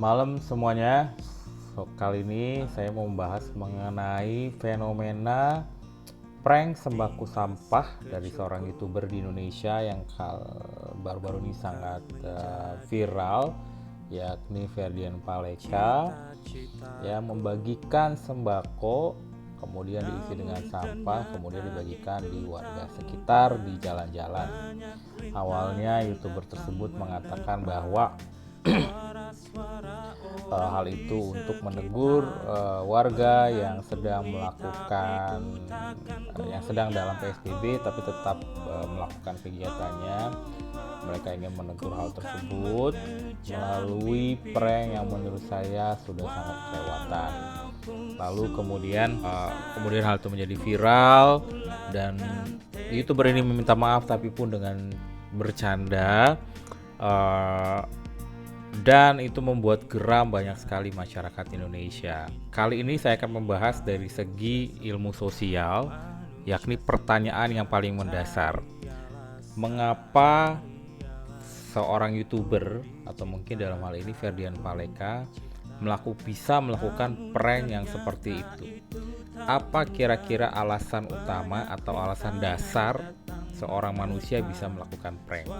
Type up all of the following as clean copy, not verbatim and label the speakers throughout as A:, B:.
A: Malam semuanya. Kali ini saya mau membahas mengenai fenomena prank sembako sampah dari seorang YouTuber di Indonesia yang baru-baru ini sangat viral, yakni Ferdian Paleka, ya, membagikan sembako kemudian diisi dengan sampah, kemudian dibagikan di warga sekitar di jalan-jalan. Awalnya YouTuber tersebut mengatakan bahwa hal itu untuk menegur warga yang sedang dalam PSBB tapi tetap melakukan kegiatannya. Mereka ingin menegur hal tersebut melalui prank yang menurut saya sudah sangat kelewatan. Lalu kemudian hal itu menjadi viral dan YouTuber ini meminta maaf tapi pun dengan bercanda. Dan itu membuat geram banyak sekali masyarakat Indonesia. Kali ini saya akan membahas dari segi ilmu sosial, yakni pertanyaan yang paling mendasar. Mengapa seorang YouTuber atau mungkin dalam hal ini Ferdian Paleka bisa melakukan prank yang seperti itu? Apa kira-kira alasan utama atau alasan dasar seorang manusia bisa melakukan prank?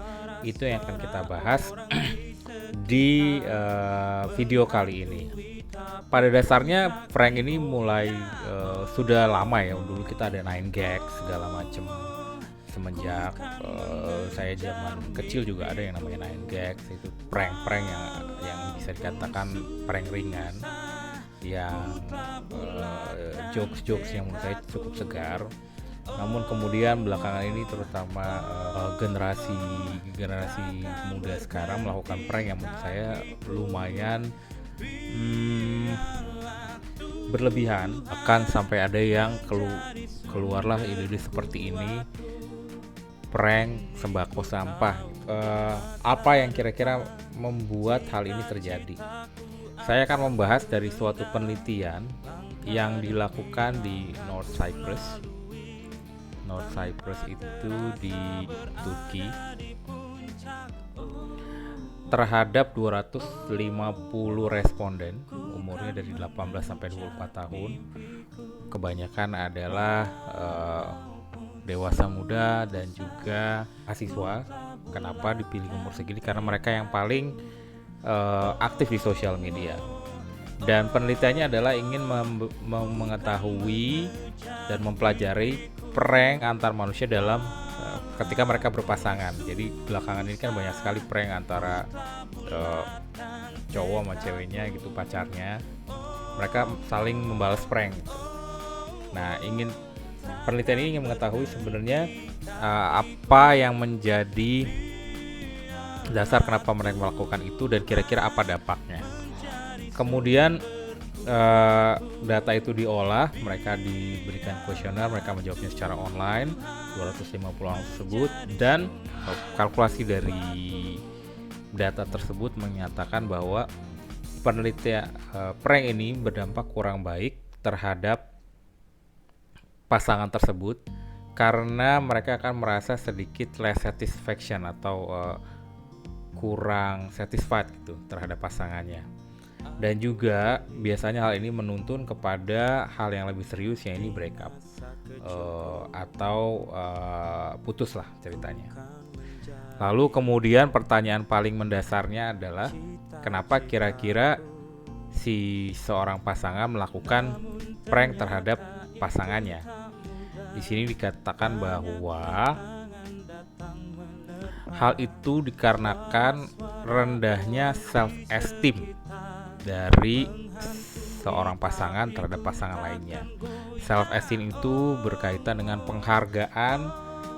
A: Itu yang akan kita bahas di video kali ini. Pada dasarnya prank ini mulai sudah lama ya. Dulu kita ada 9gag segala macam. Semenjak saya zaman kecil juga ada yang namanya 9gag, itu prank-prank yang bisa dikatakan prank ringan, yang jokes-jokes yang menurut saya cukup segar. Namun kemudian belakangan ini terutama generasi muda sekarang melakukan prank yang menurut saya lumayan berlebihan. Akan sampai ada yang keluarlah ide-ide seperti ini, prank sembako sampah. Apa yang kira-kira membuat hal ini terjadi? Saya akan membahas dari suatu penelitian yang dilakukan di North Cyprus itu di Turki, terhadap 250 responden umurnya dari 18 sampai 24 tahun. Kebanyakan adalah dewasa muda dan juga mahasiswa. Kenapa dipilih umur segini? Karena mereka yang paling aktif di sosial media. Dan penelitiannya adalah ingin mengetahui dan mempelajari prank antar manusia dalam ketika mereka berpasangan. Jadi belakangan ini kan banyak sekali prank antara cowok sama ceweknya gitu, pacarnya. Mereka saling membalas prank. Nah, penelitian ini ingin mengetahui sebenarnya apa yang menjadi dasar kenapa mereka melakukan itu dan kira-kira apa dampaknya. Kemudian data itu diolah, mereka diberikan kuesioner, mereka menjawabnya secara online, 250 orang tersebut, dan kalkulasi dari data tersebut menyatakan bahwa penelitian prank ini berdampak kurang baik terhadap pasangan tersebut karena mereka akan merasa sedikit less satisfaction atau kurang satisfied gitu terhadap pasangannya. Dan juga biasanya hal ini menuntun kepada hal yang lebih serius, yang ini break up atau putus lah ceritanya. Lalu kemudian pertanyaan paling mendasarnya adalah kenapa kira-kira si seorang pasangan melakukan prank terhadap pasangannya. Di sini dikatakan bahwa hal itu dikarenakan rendahnya self esteem dari seorang pasangan terhadap pasangan lainnya. Self esteem itu berkaitan dengan penghargaan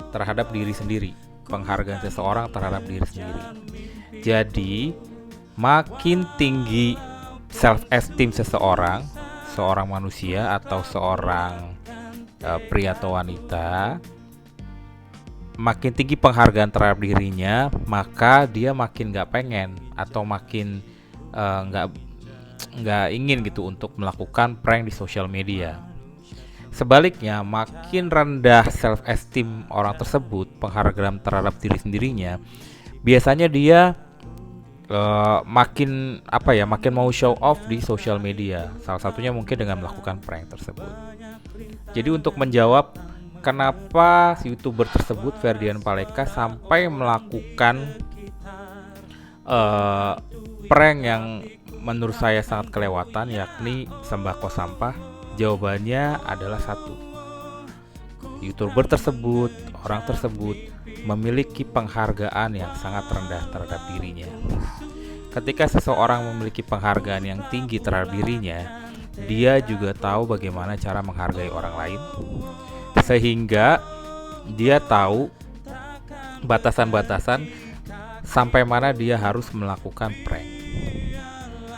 A: terhadap diri sendiri, penghargaan seseorang terhadap diri sendiri. Jadi, makin tinggi self esteem seseorang manusia atau seorang pria atau wanita, makin tinggi penghargaan terhadap dirinya, maka dia makin nggak pengen atau makin nggak ingin gitu untuk melakukan prank di sosial media. Sebaliknya, makin rendah self esteem orang tersebut, penghargaan terhadap diri sendirinya, biasanya dia makin makin mau show off di sosial media. Salah satunya mungkin dengan melakukan prank tersebut. Jadi untuk menjawab kenapa si YouTuber tersebut Ferdian Paleka sampai melakukan prank yang menurut saya sangat kelewatan, yakni sembako sampah, jawabannya adalah satu. YouTuber tersebut, orang tersebut memiliki penghargaan yang sangat rendah terhadap dirinya. Ketika seseorang memiliki penghargaan yang tinggi terhadap dirinya, dia juga tahu bagaimana cara menghargai orang lain, sehingga dia tahu batasan-batasan sampai mana dia harus melakukan prank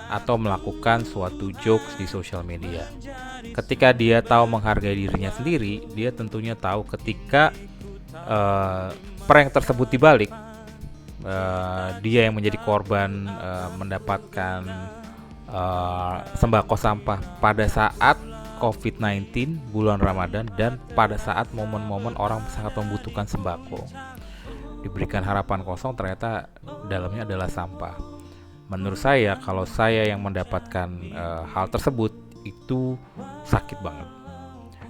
A: atau melakukan suatu jokes di sosial media. Ketika dia tahu menghargai dirinya sendiri, dia tentunya tahu ketika prank tersebut dibalik, dia yang menjadi korban mendapatkan sembako sampah pada saat COVID-19 bulan Ramadan dan pada saat momen-momen orang sangat membutuhkan sembako. Diberikan harapan kosong, ternyata dalamnya adalah sampah. Menurut saya, kalau saya yang mendapatkan hal tersebut, itu sakit banget.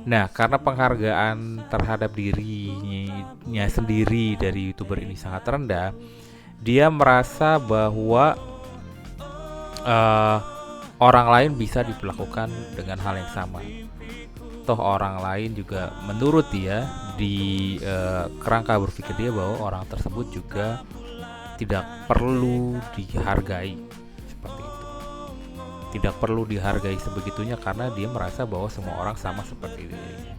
A: Nah, karena penghargaan terhadap dirinya sendiri dari YouTuber ini sangat rendah, dia merasa bahwa orang lain bisa diperlakukan dengan hal yang sama. Toh orang lain juga menurut dia di kerangka berpikir dia bahwa orang tersebut juga tidak perlu dihargai seperti itu. Tidak perlu dihargai sebegitunya karena dia merasa bahwa semua orang sama seperti dirinya.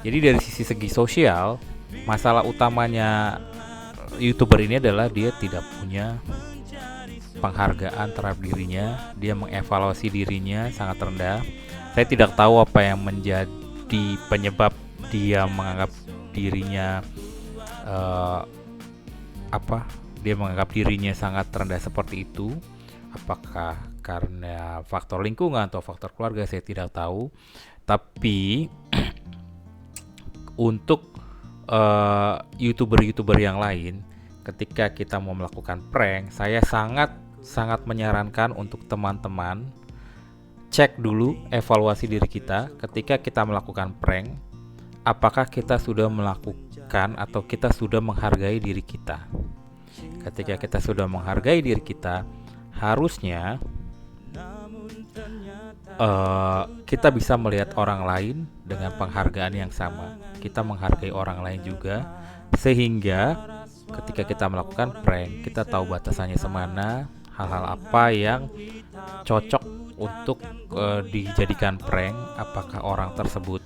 A: Jadi dari segi sosial, masalah utamanya YouTuber ini adalah dia tidak punya penghargaan terhadap dirinya. Dia mengevaluasi dirinya sangat rendah. Saya tidak tahu apa yang menjadi penyebab dia menganggap dirinya dia menganggap dirinya sangat rendah seperti itu. Apakah karena faktor lingkungan atau faktor keluarga, saya tidak tahu. Tapi untuk YouTuber yang lain, ketika kita mau melakukan prank, saya sangat menyarankan untuk teman-teman cek dulu evaluasi diri kita ketika kita melakukan prank. Apakah kita sudah melakukan atau kita sudah menghargai diri kita? Ketika kita sudah menghargai diri kita, harusnya kita bisa melihat orang lain dengan penghargaan yang sama. Kita menghargai orang lain juga, sehingga ketika kita melakukan prank, kita tahu batasannya semana, hal-hal apa yang cocok untuk dijadikan prank. Apakah orang tersebut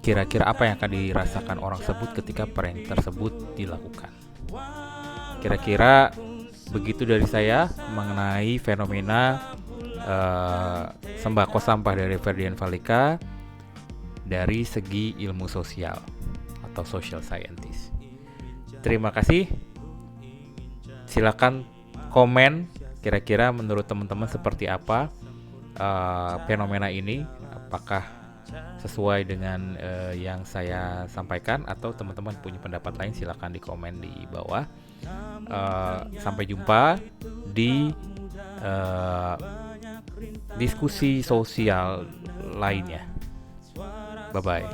A: kira-kira apa yang akan dirasakan orang tersebut ketika prank tersebut dilakukan. Kira-kira begitu dari saya mengenai fenomena sembako sampah dari Ferdian Paleka dari segi ilmu sosial atau social scientist. Terima kasih. Silakan komen kira-kira menurut teman-teman seperti apa fenomena ini. Apakah sesuai dengan yang saya sampaikan atau teman-teman punya pendapat lain, silakan di komen di bawah. Sampai jumpa di diskusi sosial lainnya. Bye bye.